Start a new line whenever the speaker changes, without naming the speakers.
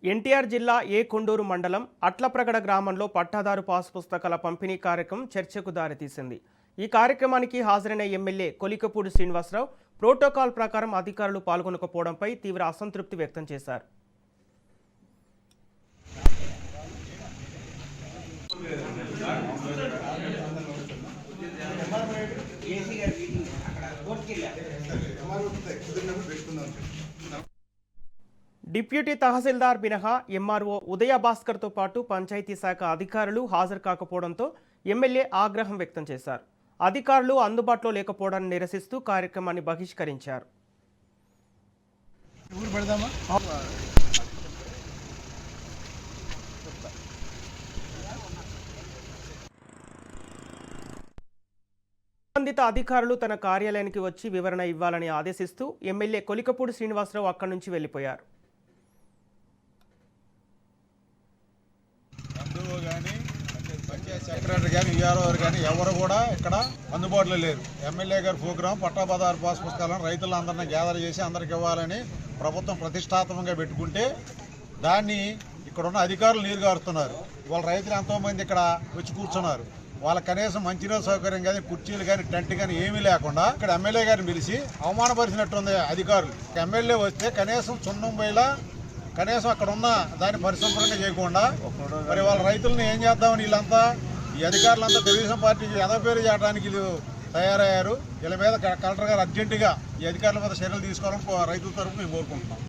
ఎన్టీఆర్ జిల్లా కొండూరు మండలం అట్లప్రగడ గ్రామంలో పట్టాదారు పాస్ పుస్తకాల పంపిణీ కార్యక్రమం చర్చకు దారితీసింది. ఈ కార్యక్రమానికి హాజరైన ఎమ్మెల్యే కొలికపూడి శ్రీనివాసరావు ప్రోటోకాల్ ప్రకారం అధికారులు పాల్గొనకపోవడంపై తీవ్ర అసంతృప్తి వ్యక్తం చేశారు. డిప్యూటీ తహసీల్దార్ మినహా ఎంఆర్ఓ ఉదయ భాస్కర్తో పాటు పంచాయతీ శాఖ అధికారులు హాజరు కాకపోవడంతో ఎమ్మెల్యే ఆగ్రహం వ్యక్తం చేశారు. అధికారులు అందుబాటులో లేకపోవడాన్ని నిరసిస్తూ కార్యక్రమాన్ని బహిష్కరించారు. సంబంధిత అధికారులు తన కార్యాలయానికి వచ్చి వివరణ ఇవ్వాలని ఆదేశిస్తూ ఎమ్మెల్యే కొలికపూడి శ్రీనివాసరావు అక్కడి నుంచి వెళ్లిపోయారు.
సెక్రటరీ కానీ ఈఆర్ఓ కానీ ఎవరు కూడా ఇక్కడ అందుబాటులో లేరు. ఎమ్మెల్యే గారి ప్రోగ్రాం పట్టాదారు పాస్ పుస్తకాలను రైతులందరినీ గ్యాదర్ చేసి అందరికి ఇవ్వాలని ప్రభుత్వం ప్రతిష్టాత్మకంగా పెట్టుకుంటే దాన్ని ఇక్కడున్న అధికారులు నీరుగారుతున్నారు. వాళ్ళ రైతులు ఎంతోమంది ఇక్కడ వచ్చి కూర్చున్నారు. వాళ్ళ కనీసం మంచినీరు సౌకర్యం కానీ కుర్చీలు కానీ టెంట్ కానీ ఏమీ లేకుండా ఇక్కడ ఎమ్మెల్యే గారిని పిలిచి అవమానపరిచినట్టుంది అధికారులు. ఎమ్మెల్యే వస్తే కనీసం సున్నం బయలా కనీసం అక్కడ ఉన్న దాన్ని పరిశుభ్రంగా చేయకుండా మరి వాళ్ళ రైతులను ఏం చేద్దామని వీళ్ళంతా ఈ అధికారులంతా తెలుగుదేశం పార్టీకి ఎదపేరు చేయడానికి వీళ్ళు తయారయ్యారు. వీళ్ళ మీద కలెక్టర్ గారు అర్జెంటుగా ఈ అధికారుల మీద చర్యలు తీసుకోవాలని రైతుల తరఫున మేము కోరుకుంటున్నాం.